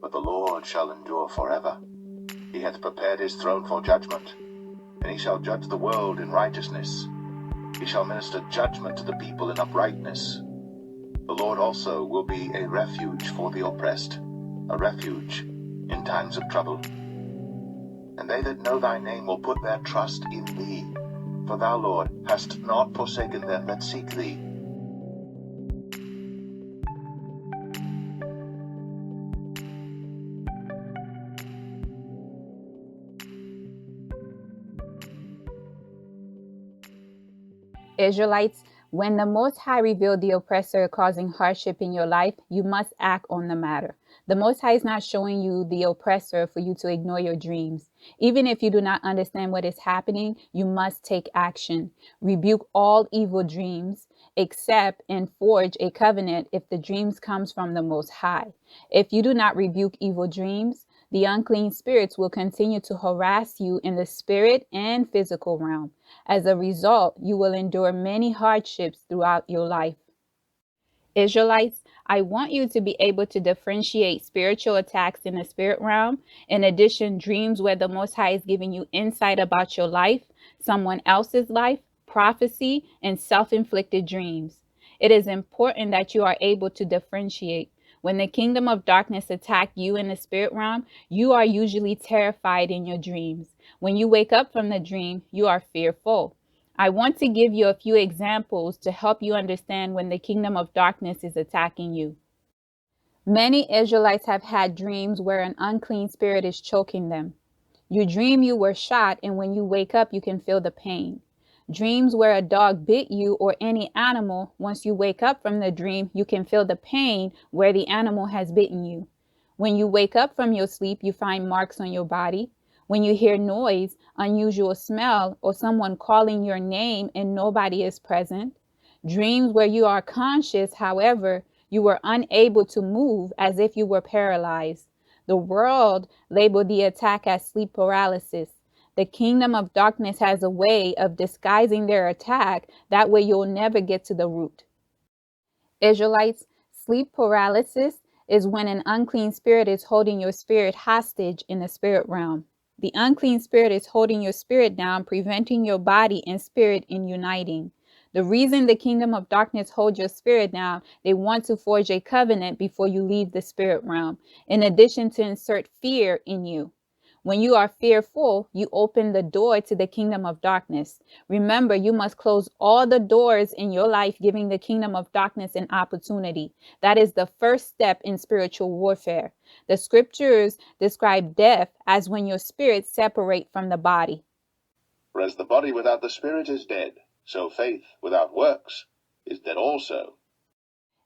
but the Lord shall endure forever. He hath prepared his throne for judgment, and he shall judge the world in righteousness. He shall minister judgment to the people in uprightness. The Lord also will be a refuge for the oppressed, a refuge in times of trouble. And they that know thy name will put their trust in thee, for thou, Lord, hast not forsaken them that seek thee. Israelites, when the Most High revealed the oppressor causing hardship in your life, you must act on the matter. The Most High is not showing you the oppressor for you to ignore your dreams. Even if you do not understand what is happening, you must take action. Rebuke all evil dreams, accept and forge a covenant if the dreams comes from the Most High. If you do not rebuke evil dreams, the unclean spirits will continue to harass you in the spirit and physical realm. As a result, you will endure many hardships throughout your life. Israelites, I want you to be able to differentiate spiritual attacks in the spirit realm. In addition, dreams where the Most High is giving you insight about your life, someone else's life, prophecy, and self-inflicted dreams. It is important that you are able to differentiate. When the kingdom of darkness attack you in the spirit realm, you are usually terrified in your dreams. When you wake up from the dream, you are fearful. I want to give you a few examples to help you understand when the kingdom of darkness is attacking you. Many Israelites have had dreams where an unclean spirit is choking them. You dream you were shot, and when you wake up, you can feel the pain. Dreams where a dog bit you or any animal, once you wake up from the dream, you can feel the pain where the animal has bitten you. When you wake up from your sleep, you find marks on your body. When you hear noise, unusual smell, or someone calling your name and nobody is present. Dreams where you are conscious, however, you were unable to move as if you were paralyzed. The world labeled the attack as sleep paralysis. The kingdom of darkness has a way of disguising their attack. That way you'll never get to the root. Israelites, sleep paralysis is when an unclean spirit is holding your spirit hostage in the spirit realm. The unclean spirit is holding your spirit down, preventing your body and spirit in uniting. The reason the kingdom of darkness holds your spirit down, they want to forge a covenant before you leave the spirit realm, in addition to insert fear in you. When you are fearful, you open the door to the kingdom of darkness. Remember, you must close all the doors in your life, giving the kingdom of darkness an opportunity. That is the first step in spiritual warfare. The scriptures describe death as when your spirit separates from the body. For as the body without the spirit is dead, so faith without works is dead also.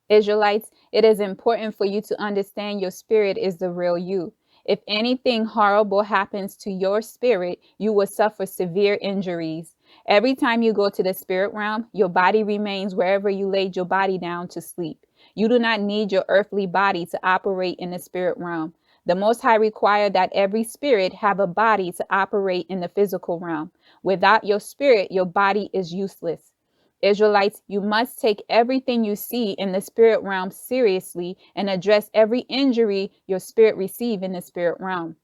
Israelites, it is important for you to understand your spirit is the real you. If anything horrible happens to your spirit, you will suffer severe injuries. Every time you go to the spirit realm, your body remains wherever you laid your body down to sleep. You do not need your earthly body to operate in the spirit realm. The Most High required that every spirit have a body to operate in the physical realm. Without your spirit, your body is useless. Israelites, you must take everything you see in the spirit realm seriously and address every injury your spirit receives in the spirit realm.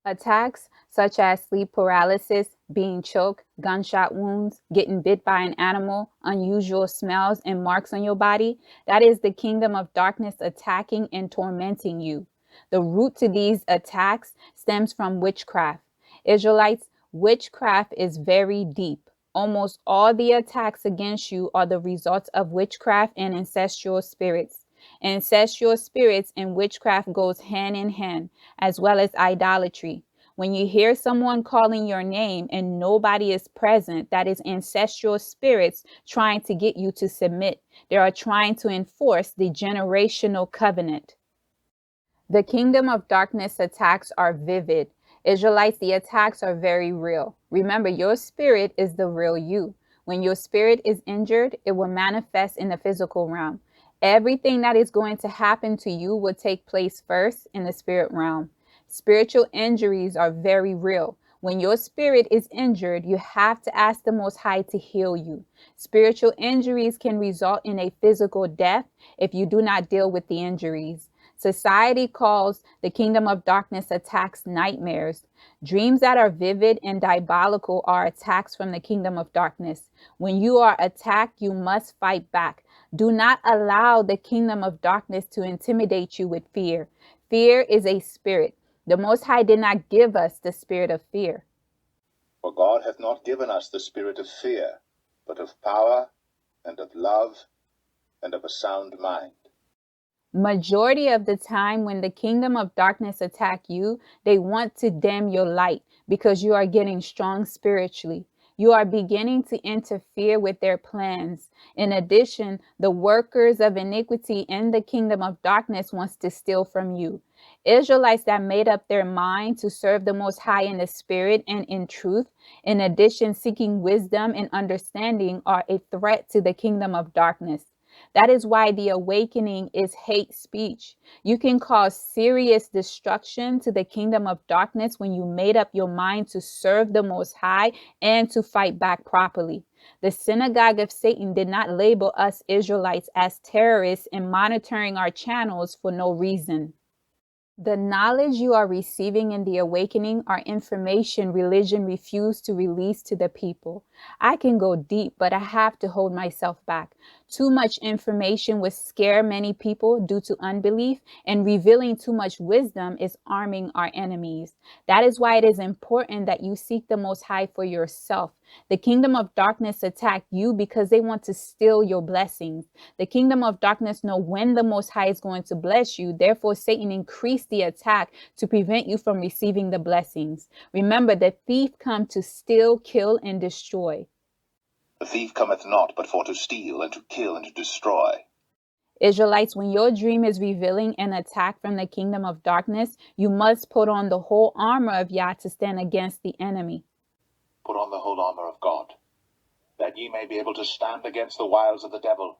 Attacks such as sleep paralysis, being choked, gunshot wounds, getting bit by an animal, unusual smells and marks on your body, that is the kingdom of darkness attacking and tormenting you. The root to these attacks stems from witchcraft. Israelites, witchcraft is very deep. Almost all the attacks against you are the results of witchcraft and ancestral spirits. Ancestral spirits and witchcraft goes hand in hand, as well as idolatry. When you hear someone calling your name and nobody is present, that is ancestral spirits trying to get you to submit. They are trying to enforce the generational covenant. The kingdom of darkness attacks are vivid. Israelites, the attacks are very real. Remember, your spirit is the real you. When your spirit is injured, it will manifest in the physical realm. Everything that is going to happen to you will take place first in the spirit realm. Spiritual injuries are very real. When your spirit is injured, you have to ask the Most High to heal you. Spiritual injuries can result in a physical death if you do not deal with the injuries. Society calls the kingdom of darkness attacks nightmares. Dreams that are vivid and diabolical are attacks from the kingdom of darkness. When you are attacked, you must fight back. Do not allow the kingdom of darkness to intimidate you with fear. Fear is a spirit. The Most High did not give us the spirit of fear. For God hath not given us the spirit of fear, but of power, and of love, and of a sound mind. Majority of the time when the kingdom of darkness attack you, they want to dim your light because you are getting strong spiritually. You are beginning to interfere with their plans. In addition, the workers of iniquity in the kingdom of darkness wants to steal from you. Israelites that made up their mind to serve the Most High in the spirit and in truth, in addition seeking wisdom and understanding, are a threat to the kingdom of darkness. That is why the awakening is hate speech. You can cause serious destruction to the kingdom of darkness when you made up your mind to serve the Most High and to fight back properly. The synagogue of Satan did not label us Israelites as terrorists and monitoring our channels for no reason. The knowledge you are receiving in the awakening are information religion refused to release to the people. I can go deep, but I have to hold myself back. Too much information would scare many people due to unbelief, and revealing too much wisdom is arming our enemies. That is why it is important that you seek the Most High for yourself. The kingdom of darkness attack you because they want to steal your blessings. The kingdom of darkness know when the Most High is going to bless you. Therefore, Satan increased the attack to prevent you from receiving the blessings. Remember, the thief come to steal, kill, and destroy. The thief cometh not but for to steal, and to kill, and to destroy. Israelites, when your dream is revealing an attack from the kingdom of darkness, you must put on the whole armor of Yah to stand against the enemy. Put on the whole armor of God, that ye may be able to stand against the wiles of the devil.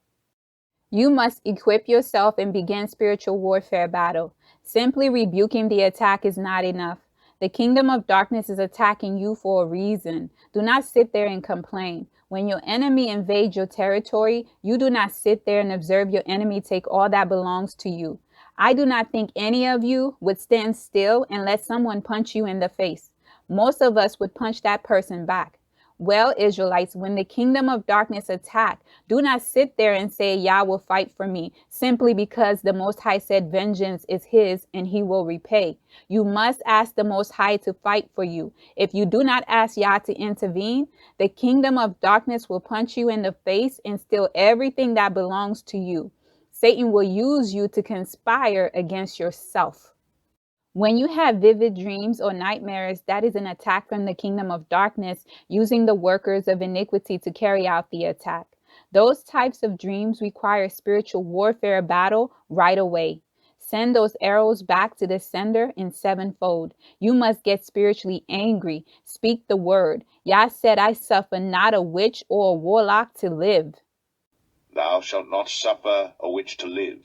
You must equip yourself and begin spiritual warfare battle. Simply rebuking the attack is not enough. The kingdom of darkness is attacking you for a reason. Do not sit there and complain. When your enemy invades your territory, you do not sit there and observe your enemy take all that belongs to you. I do not think any of you would stand still and let someone punch you in the face. Most of us would punch that person back. Well, Israelites, when the kingdom of darkness attack, do not sit there and say, Yah will fight for me, simply because the Most High said vengeance is his and he will repay. You must ask the Most High to fight for you. If you do not ask Yah to intervene, the kingdom of darkness will punch you in the face and steal everything that belongs to you. Satan will use you to conspire against yourself. When you have vivid dreams or nightmares, that is an attack from the kingdom of darkness using the workers of iniquity to carry out the attack. Those types of dreams require spiritual warfare battle right away. Send those arrows back to the sender in sevenfold. You must get spiritually angry. Speak the word. Yah said, I suffer not a witch or a warlock to live. Thou shalt not suffer a witch to live.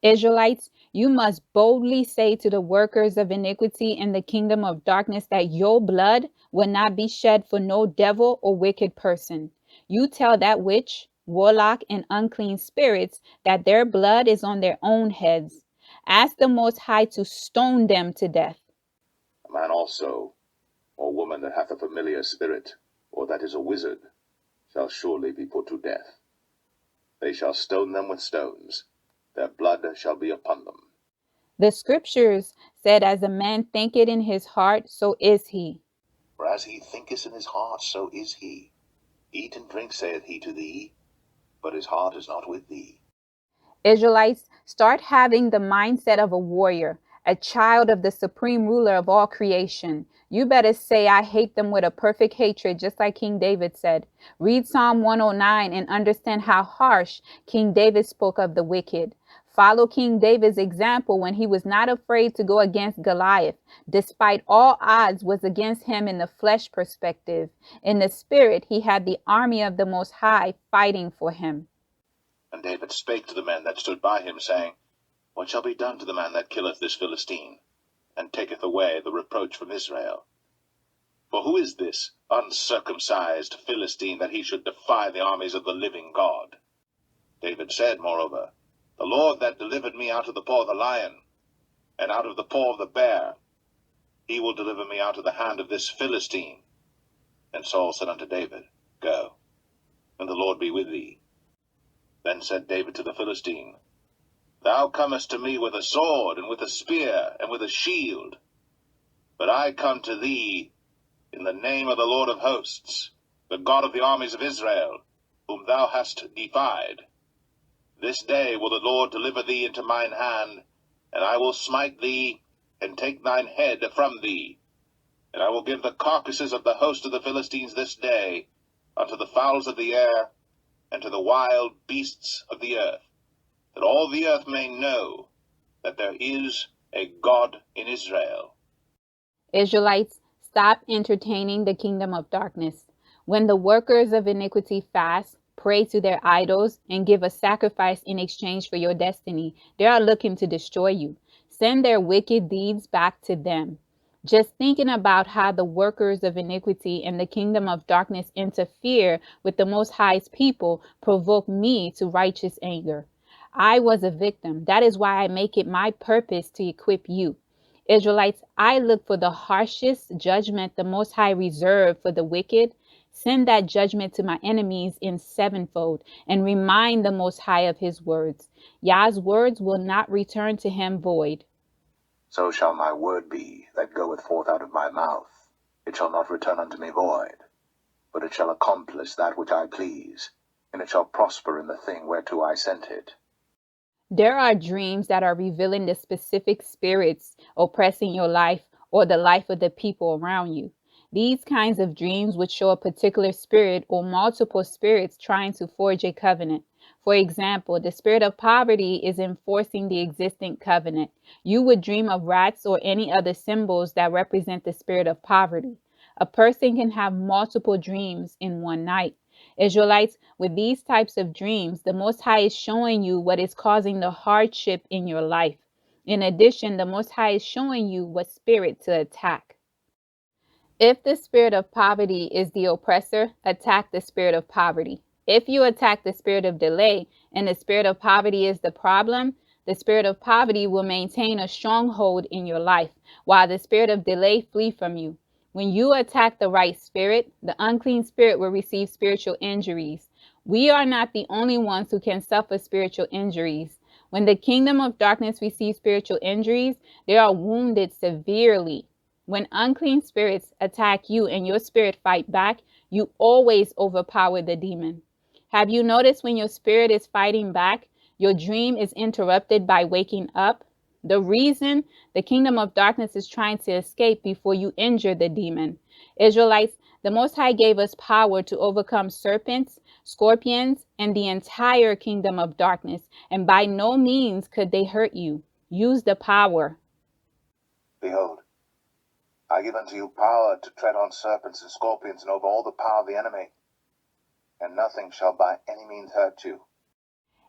Israelites, you must boldly say to the workers of iniquity in the kingdom of darkness that your blood will not be shed for no devil or wicked person. You tell that witch, warlock, and unclean spirits that their blood is on their own heads. Ask the Most High to stone them to death. A man also, or woman that hath a familiar spirit, or that is a wizard, shall surely be put to death. They shall stone them with stones. Their blood shall be upon them. The scriptures said, as a man thinketh in his heart, so is he. For as he thinketh in his heart, so is he. Eat and drink, saith he to thee, but his heart is not with thee. Israelites, start having the mindset of a warrior, a child of the supreme ruler of all creation. You better say, I hate them with a perfect hatred, just like King David said. Read Psalm 109 and understand how harsh King David spoke of the wicked. Follow King David's example when he was not afraid to go against Goliath, despite all odds was against him in the flesh perspective. In the spirit, he had the army of the Most High fighting for him. And David spake to the men that stood by him, saying, What shall be done to the man that killeth this Philistine, and taketh away the reproach from Israel? For who is this uncircumcised Philistine, that he should defy the armies of the living God? David said, moreover, The The Lord that delivered me out of the paw of the lion, and out of the paw of the bear, he will deliver me out of the hand of this Philistine. And Saul said unto David, Go, and the Lord be with thee. Then said David to the Philistine, Thou comest to me with a sword, and with a spear, and with a shield. But I come to thee in the name of the Lord of hosts, the God of the armies of Israel, whom thou hast defied. This day will the Lord deliver thee into mine hand, and I will smite thee, and take thine head from thee. And I will give the carcasses of the host of the Philistines this day unto the fowls of the air, and to the wild beasts of the earth, that all the earth may know that there is a God in Israel. Israelites, stop entertaining the kingdom of darkness. When the workers of iniquity fast, pray to their idols, and give a sacrifice in exchange for your destiny, they are looking to destroy you. Send their wicked deeds back to them. Just thinking about how the workers of iniquity and the kingdom of darkness interfere with the Most High's people provoke me to righteous anger. I was a victim. That is why I make it my purpose to equip you. Israelites, I look for the harshest judgment the Most High reserved for the wicked. Send that judgment to my enemies in sevenfold, and remind the Most High of his words. Yah's words will not return to him void. So shall my word be that goeth forth out of my mouth. It shall not return unto me void, but it shall accomplish that which I please, and it shall prosper in the thing whereto I sent it. There are dreams that are revealing the specific spirits oppressing your life or the life of the people around you. These kinds of dreams would show a particular spirit or multiple spirits trying to forge a covenant. For example, the spirit of poverty is enforcing the existing covenant. You would dream of rats or any other symbols that represent the spirit of poverty. A person can have multiple dreams in one night. Israelites, with these types of dreams, the Most High is showing you what is causing the hardship in your life. In addition, the Most High is showing you what spirit to attack. If the spirit of poverty is the oppressor, attack the spirit of poverty. If you attack the spirit of delay and the spirit of poverty is the problem, the spirit of poverty will maintain a stronghold in your life, while the spirit of delay flee from you. When you attack the right spirit, the unclean spirit will receive spiritual injuries. We are not the only ones who can suffer spiritual injuries. When the kingdom of darkness receives spiritual injuries, they are wounded severely. When unclean spirits attack you and your spirit fight back, you always overpower the demon. Have you noticed when your spirit is fighting back, your dream is interrupted by waking up? The reason the kingdom of darkness is trying to escape before you injure the demon. Israelites, the Most High gave us power to overcome serpents, scorpions, and the entire kingdom of darkness, and by no means could they hurt you. Use the power. Behold, I give unto you power to tread on serpents and scorpions, and over all the power of the enemy, and nothing shall by any means hurt you.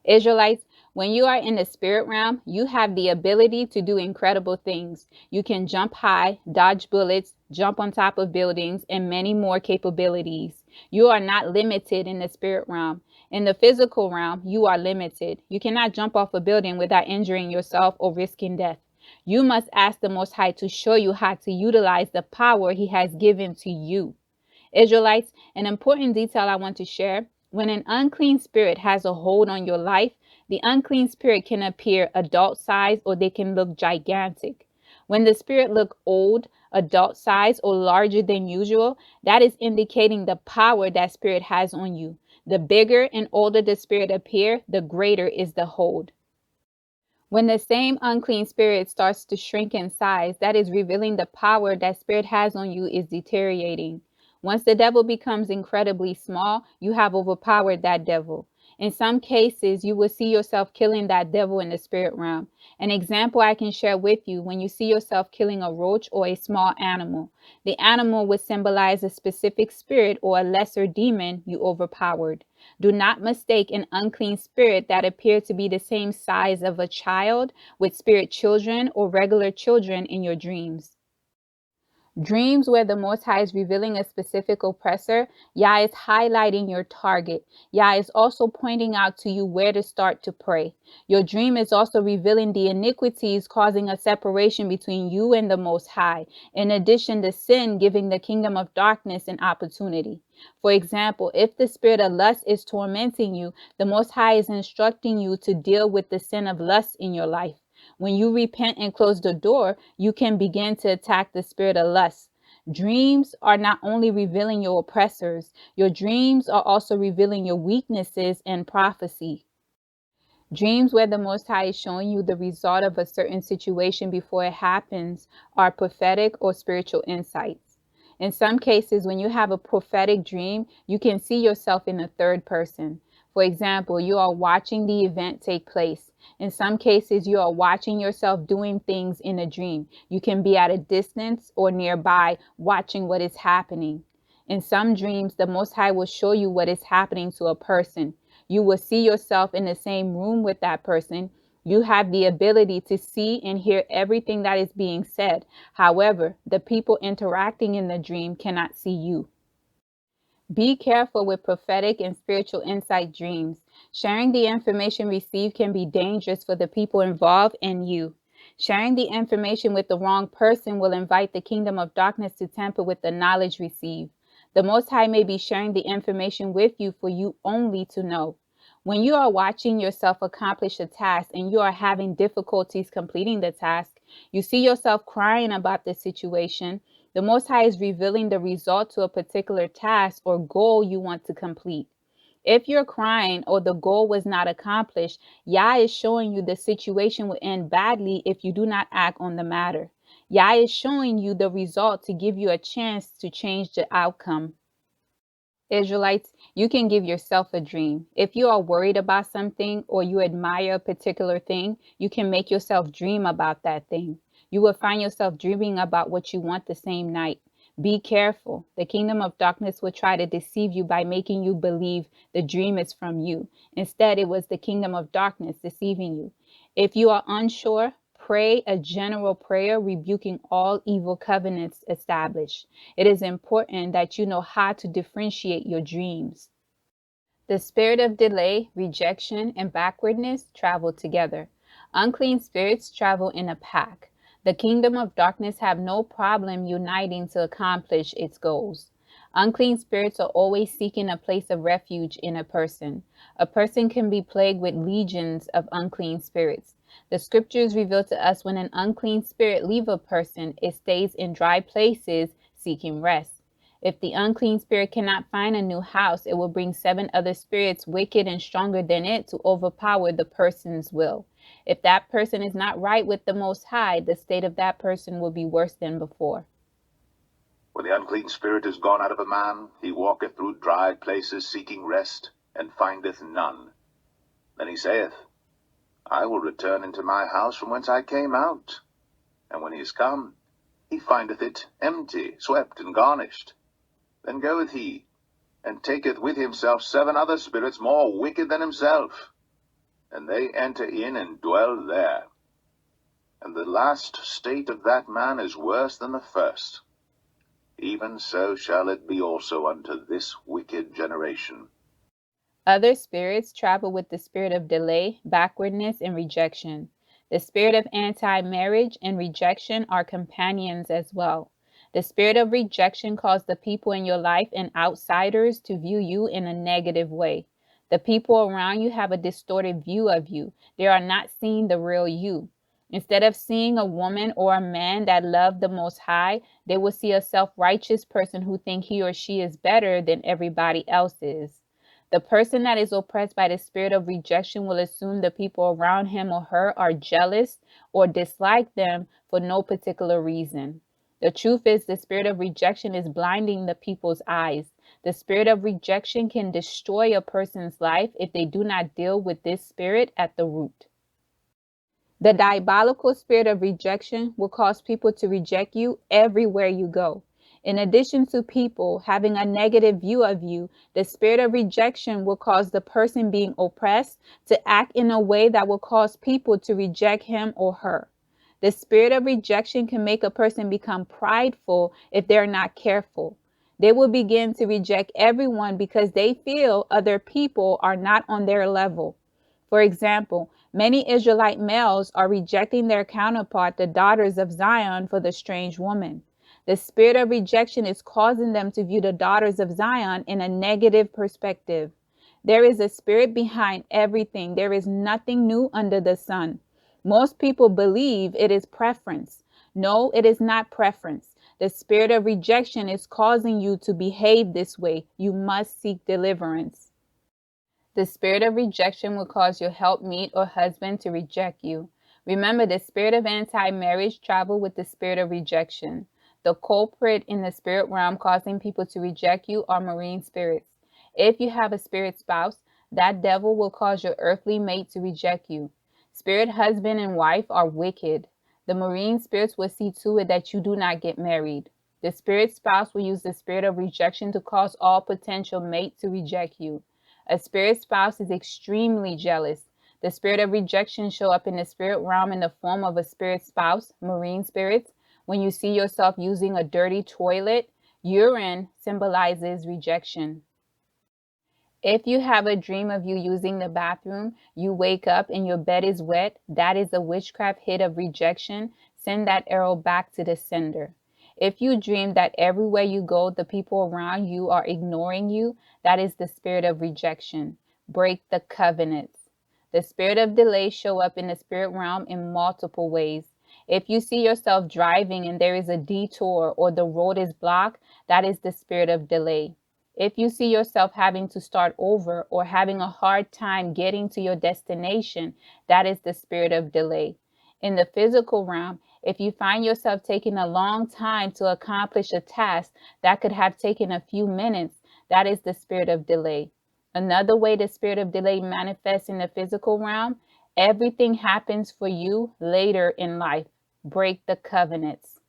Israelites, when you are in the spirit realm, you have the ability to do incredible things. You can jump high, dodge bullets, jump on top of buildings, and many more capabilities. You are not limited in the spirit realm. In the physical realm, you are limited. You cannot jump off a building without injuring yourself or risking death. You must ask the Most High to show you how to utilize the power he has given to you. Israelites, an important detail I want to share. When an unclean spirit has a hold on your life, the unclean spirit can appear adult size or they can look gigantic. When the spirit look old, adult size, or larger than usual, that is indicating the power that spirit has on you. The bigger and older the spirit appear, the greater is the hold. When the same unclean spirit starts to shrink in size, that is revealing the power that spirit has on you is deteriorating. Once the devil becomes incredibly small, you have overpowered that devil. In some cases, you will see yourself killing that devil in the spirit realm. An example I can share with you: when you see yourself killing a roach or a small animal, the animal would symbolize a specific spirit or a lesser demon you overpowered. Do not mistake an unclean spirit that appears to be the same size of a child with spirit children or regular children in your dreams. Dreams where the Most High is revealing a specific oppressor, Yah is highlighting your target. Yah is also pointing out to you where to start to pray. Your dream is also revealing the iniquities causing a separation between you and the Most High. In addition, the sin giving the kingdom of darkness an opportunity. For example, if the spirit of lust is tormenting you, the Most High is instructing you to deal with the sin of lust in your life. When you repent and close the door, you can begin to attack the spirit of lust. Dreams are not only revealing your oppressors, your dreams are also revealing your weaknesses and prophecy. Dreams where the Most High is showing you the result of a certain situation before it happens are prophetic or spiritual insights. In some cases, when you have a prophetic dream, you can see yourself in the third person. For example, you are watching the event take place. In some cases, you are watching yourself doing things in a dream. You can be at a distance or nearby watching what is happening. In some dreams, the Most High will show you what is happening to a person. You will see yourself in the same room with that person. You have the ability to see and hear everything that is being said. However, the people interacting in the dream cannot see you. Be careful with prophetic and spiritual insight dreams. Sharing the information received can be dangerous for the people involved and you. Sharing the information with the wrong person will invite the kingdom of darkness to tamper with the knowledge received. The Most High may be sharing the information with you for you only to know. When you are watching yourself accomplish a task and you are having difficulties completing the task, you see yourself crying about the situation. The Most High is revealing the result to a particular task or goal you want to complete. If you're crying or the goal was not accomplished, Yah is showing you the situation will end badly if you do not act on the matter. Yah is showing you the result to give you a chance to change the outcome. Israelites, you can give yourself a dream. If you are worried about something or you admire a particular thing, you can make yourself dream about that thing. You will find yourself dreaming about what you want the same night. Be careful. The kingdom of darkness will try to deceive you by making you believe the dream is from you. Instead, it was the kingdom of darkness deceiving you. If you are unsure, pray a general prayer rebuking all evil covenants established. It is important that you know how to differentiate your dreams. The spirit of delay, rejection, and backwardness travel together. Unclean spirits travel in a pack. The kingdom of darkness have no problem uniting to accomplish its goals. Unclean spirits are always seeking a place of refuge in a person. A person can be plagued with legions of unclean spirits. The scriptures reveal to us when an unclean spirit leaves a person, it stays in dry places seeking rest. If the unclean spirit cannot find a new house, it will bring 7 other spirits wicked and stronger than it to overpower the person's will. If that person is not right with the Most High, the state of that person will be worse than before. When the unclean spirit is gone out of a man, he walketh through dry places seeking rest, and findeth none. Then he saith, I will return into my house from whence I came out. And when he is come, he findeth it empty, swept, and garnished. Then goeth he, and taketh with himself 7 other spirits more wicked than himself, and they enter in and dwell there. And the last state of that man is worse than the first. Even so shall it be also unto this wicked generation. Other spirits travel with the spirit of delay, backwardness, and rejection. The spirit of anti-marriage and rejection are companions as well. The spirit of rejection caused the people in your life and outsiders to view you in a negative way. The people around you have a distorted view of you. They are not seeing the real you. Instead of seeing a woman or a man that loved the Most High, they will see a self-righteous person who think he or she is better than everybody else is. The person that is oppressed by the spirit of rejection will assume the people around him or her are jealous or dislike them for no particular reason. The truth is, the spirit of rejection is blinding the people's eyes. The spirit of rejection can destroy a person's life if they do not deal with this spirit at the root. The diabolical spirit of rejection will cause people to reject you everywhere you go. In addition to people having a negative view of you, the spirit of rejection will cause the person being oppressed to act in a way that will cause people to reject him or her. The spirit of rejection can make a person become prideful if they're not careful. They will begin to reject everyone because they feel other people are not on their level. For example, many Israelite males are rejecting their counterpart, the daughters of Zion, for the strange woman. The spirit of rejection is causing them to view the daughters of Zion in a negative perspective. There is a spirit behind everything. There is nothing new under the sun. Most people believe it is preference. No, it is not preference. The spirit of rejection is causing you to behave this way. You must seek deliverance. The spirit of rejection will cause your helpmeet or husband to reject you. Remember, the spirit of anti-marriage travel with the spirit of rejection. The culprit in the spirit realm causing people to reject you are marine spirits. If you have a spirit spouse, that devil will cause your earthly mate to reject you. Spirit husband and wife are wicked. The marine spirits will see to it that you do not get married. The spirit spouse will use the spirit of rejection to cause all potential mate to reject you. A spirit spouse is extremely jealous. The spirit of rejection show up in the spirit realm in the form of a spirit spouse, marine spirits. When you see yourself using a dirty toilet, urine symbolizes rejection. If you have a dream of you using the bathroom, you wake up and your bed is wet, that is a witchcraft hit of rejection. Send that arrow back to the sender. If you dream that everywhere you go, the people around you are ignoring you, that is the spirit of rejection. Break the covenants. The spirit of delay show up in the spirit realm in multiple ways. If you see yourself driving and there is a detour or the road is blocked, that is the spirit of delay. If you see yourself having to start over or having a hard time getting to your destination, that is the spirit of delay. In the physical realm, if you find yourself taking a long time to accomplish a task that could have taken a few minutes, that is the spirit of delay. Another way the spirit of delay manifests in the physical realm, everything happens for you later in life. Break the covenants.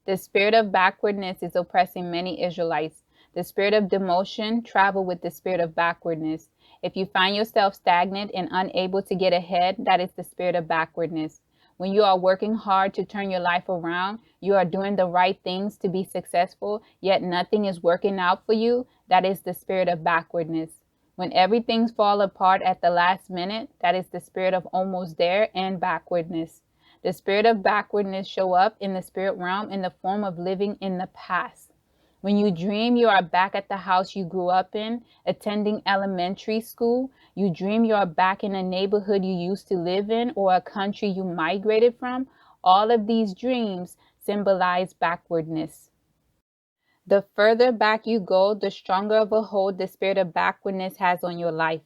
The spirit of backwardness is oppressing many Israelites. The spirit of demotion travel with the spirit of backwardness. If you find yourself stagnant and unable to get ahead, that is the spirit of backwardness. When you are working hard to turn your life around, you are doing the right things to be successful, yet nothing is working out for you, that is the spirit of backwardness. When everything falls apart at the last minute, that is the spirit of almost there and backwardness. The spirit of backwardness show up in the spirit realm in the form of living in the past. When you dream you are back at the house you grew up in, attending elementary school, you dream you are back in a neighborhood you used to live in or a country you migrated from, all of these dreams symbolize backwardness. The further back you go, the stronger of a hold the spirit of backwardness has on your life.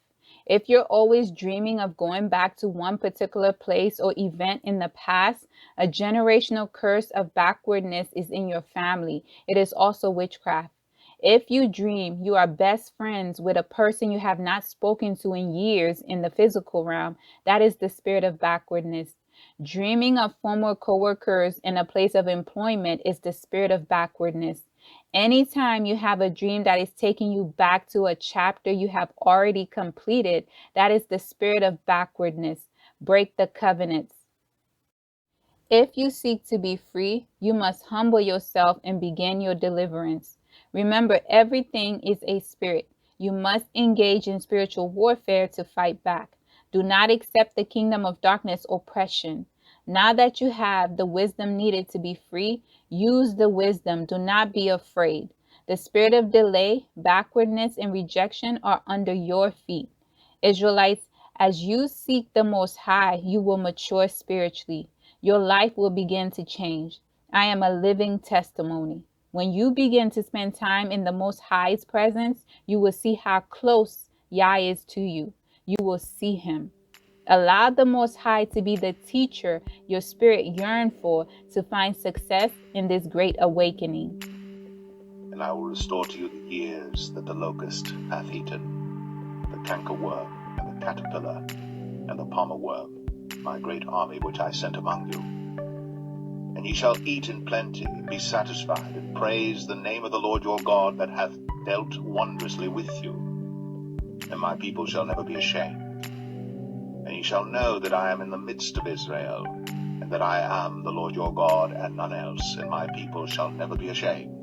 If you're always dreaming of going back to one particular place or event in the past, a generational curse of backwardness is in your family. It is also witchcraft. If you dream you are best friends with a person you have not spoken to in years in the physical realm, that is the spirit of backwardness. Dreaming of former coworkers in a place of employment is the spirit of backwardness. Anytime you have a dream that is taking you back to a chapter you have already completed, that is the spirit of backwardness. Break the covenants. If you seek to be free, you must humble yourself and begin your deliverance. Remember, everything is a spirit. You must engage in spiritual warfare to fight back. Do not accept the kingdom of darkness oppression. Now that you have the wisdom needed to be free, use the wisdom. Do not be afraid. The spirit of delay, backwardness, and rejection are under your feet. Israelites, as you seek the Most High, you will mature spiritually. Your life will begin to change. I am a living testimony. When you begin to spend time in the Most High's presence, you will see how close Yah is to you. You will see him. Allow the Most High to be the teacher your spirit yearns for to find success in this great awakening. And I will restore to you the years that the locust hath eaten, the cankerworm, and the caterpillar, and the palmer worm, my great army which I sent among you. And ye shall eat in plenty, and be satisfied, and praise the name of the Lord your God that hath dealt wondrously with you. And my people shall never be ashamed. And ye shall know that I am in the midst of Israel, and that I am the Lord your God and none else, and my people shall never be ashamed.